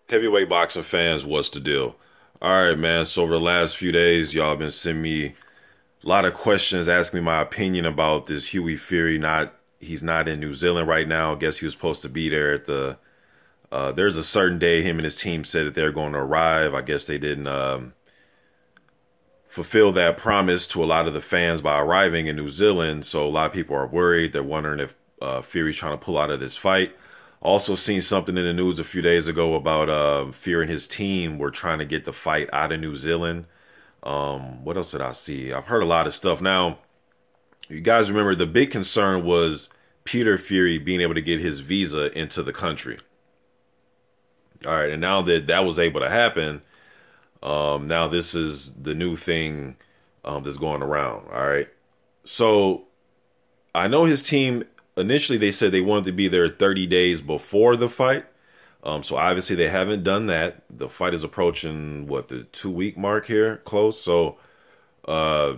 Heavyweight boxing fans, what's the deal? All right, man. So over the last few days, y'all been sending me a lot of questions, asking me my opinion about this Hughie Fury. He's not in New Zealand right now. I guess he was supposed to be there at the. There's a certain day him and his team said that they're going to arrive. I guess they didn't fulfill that promise to a lot of the fans by arriving in New Zealand. So a lot of people are worried. They're wondering if Fury's trying to pull out of this fight. Also seen something in the news a few days ago about Fury and his team were trying to get the fight out of New Zealand. What else did I see? I've heard a lot of stuff. Now, you guys remember the big concern was Peter Fury being able to get his visa into the country. All right, and now that that was able to happen, now this is the new thing that's going around. All right, so I know his team initially they said they wanted to be there 30 days before the fight. So obviously they haven't done that. The fight is approaching what, the 2-week mark here, close. So, but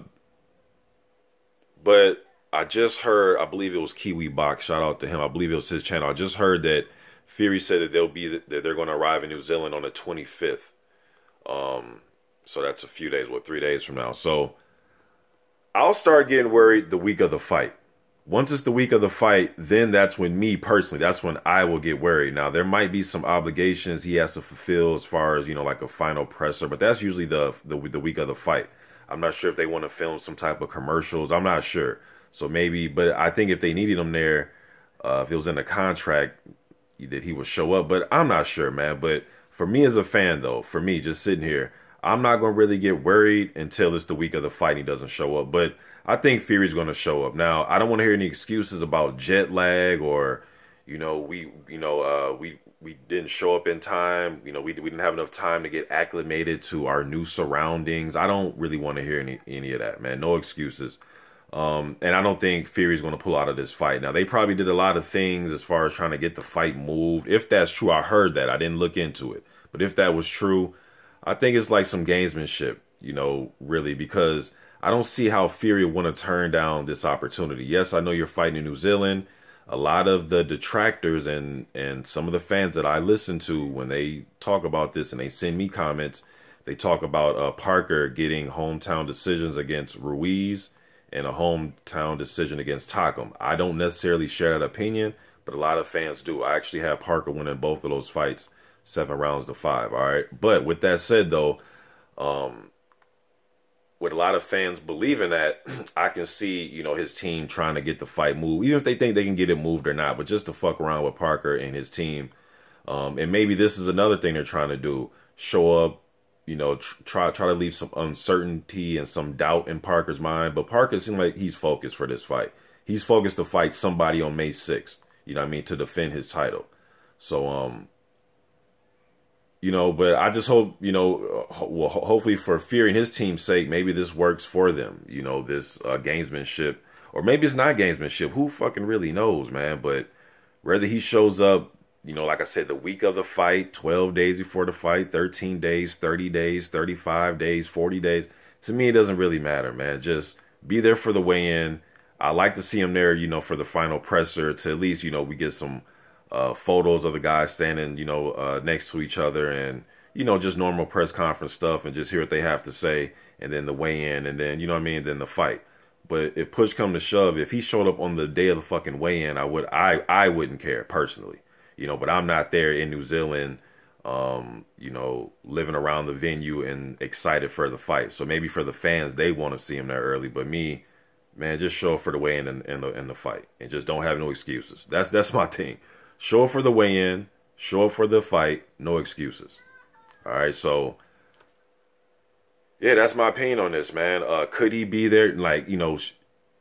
I just heard, I believe it was Kiwi Box. Shout out to him. I believe it was his channel. I just heard that Fury said that they're going to arrive in New Zealand on the 25th. So that's a few days, what, 3 days from now. So I'll start getting worried the week of the fight. Once it's the week of the fight, then that's when me personally, that's when I will get worried. Now, there might be some obligations he has to fulfill as far as, you know, like a final presser, but that's usually the week of the fight. I'm not sure if they want to film some type of commercials. I'm not sure. So maybe, but I think if they needed him there, if it was in the contract, that he would show up. But I'm not sure, man. But for me as a fan, though, for me just sitting here, I'm not going to really get worried until it's the week of the fight and he doesn't show up. But I think Fury's going to show up. Now, I don't want to hear any excuses about jet lag or, you know, we didn't show up in time. You know, we didn't have enough time to get acclimated to our new surroundings. I don't really want to hear any of that, man. No excuses. And I don't think Fury's going to pull out of this fight. Now, they probably did a lot of things as far as trying to get the fight moved. If that's true, I heard that. I didn't look into it. But if that was true, I think it's like some gamesmanship, you know, really, because I don't see how Fury would want to turn down this opportunity. Yes, I know you're fighting in New Zealand. A lot of the detractors and some of the fans that I listen to when they talk about this and they send me comments, they talk about Parker getting hometown decisions against Ruiz and a hometown decision against Takam. I don't necessarily share that opinion, but a lot of fans do. I actually have Parker winning both of those fights 7 rounds to 5. All right. But with that said, though, with a lot of fans believing that, I can see, you know, his team trying to get the fight moved, even if they think they can get it moved or not, but just to fuck around with Parker and his team. And maybe this is another thing they're trying to do, show up, you know, try to leave some uncertainty and some doubt in Parker's mind. But Parker seems like he's focused for this fight. He's focused to fight somebody on May 6th, you know what I mean, to defend his title. So, you know, but I just hope, you know, well, hopefully for Fury and his team's sake, maybe this works for them, you know, this gamesmanship. Or maybe it's not gamesmanship. Who fucking really knows, man? But whether he shows up, you know, like I said, the week of the fight, 12 days before the fight, 13 days, 30 days, 35 days, 40 days, to me, it doesn't really matter, man. Just be there for the weigh-in. I like to see him there, you know, for the final presser to at least, you know, we get some photos of the guys standing, you know, next to each other and, you know, just normal press conference stuff and just hear what they have to say. And then the weigh-in and then, you know what I mean, then the fight. But if push come to shove, if he showed up on the day of the fucking weigh-in, I wouldn't care personally, you know, but I'm not there in New Zealand, you know, living around the venue and excited for the fight. So maybe for the fans, they want to see him there early, but me, man, just show up for the weigh-in and the fight and just don't have no excuses. That's my thing. Show up for the weigh-in, show up for the fight, no excuses. All right, so, yeah, that's my opinion on this, man. Could he be there? Like, you know,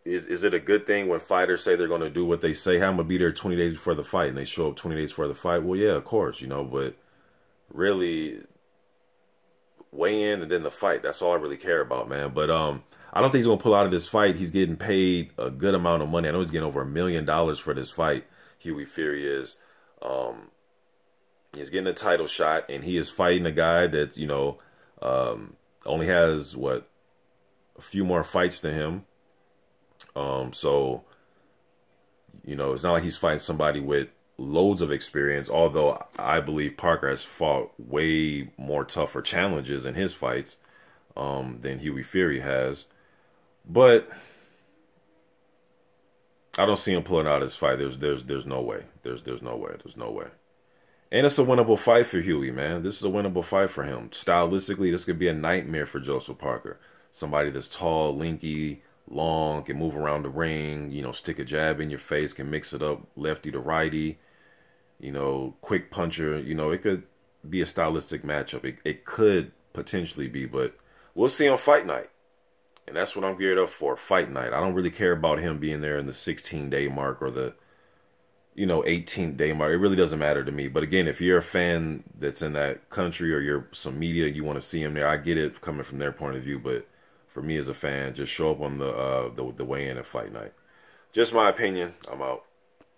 is it a good thing when fighters say they're going to do what they say? Hey, I'm going to be there 20 days before the fight, and they show up 20 days before the fight? Well, yeah, of course, you know, but really, weigh-in and then the fight, that's all I really care about, man. But I don't think he's going to pull out of this fight. He's getting paid a good amount of money. I know he's getting over $1 million for this fight. Hughie Fury is. He's getting a title shot, and he is fighting a guy that's, you know, only has, what, a few more fights than him. So, you know, it's not like he's fighting somebody with loads of experience, although I believe Parker has fought way more tougher challenges in his fights than Hughie Fury has. But I don't see him pulling out his fight. There's no way. There's no way. There's no way. And it's a winnable fight for Hughie, man. This is a winnable fight for him. Stylistically, this could be a nightmare for Joseph Parker. Somebody that's tall, lanky, long, can move around the ring, you know, stick a jab in your face, can mix it up lefty to righty, you know, quick puncher. You know, it could be a stylistic matchup. It could potentially be, but we'll see on fight night. And that's what I'm geared up for, fight night. I don't really care about him being there in the 16-day mark or the, you know, 18th day mark. It really doesn't matter to me. But again, if you're a fan that's in that country or you're some media, you want to see him there, I get it coming from their point of view. But for me as a fan, just show up on the weigh-in at fight night. Just my opinion. I'm out.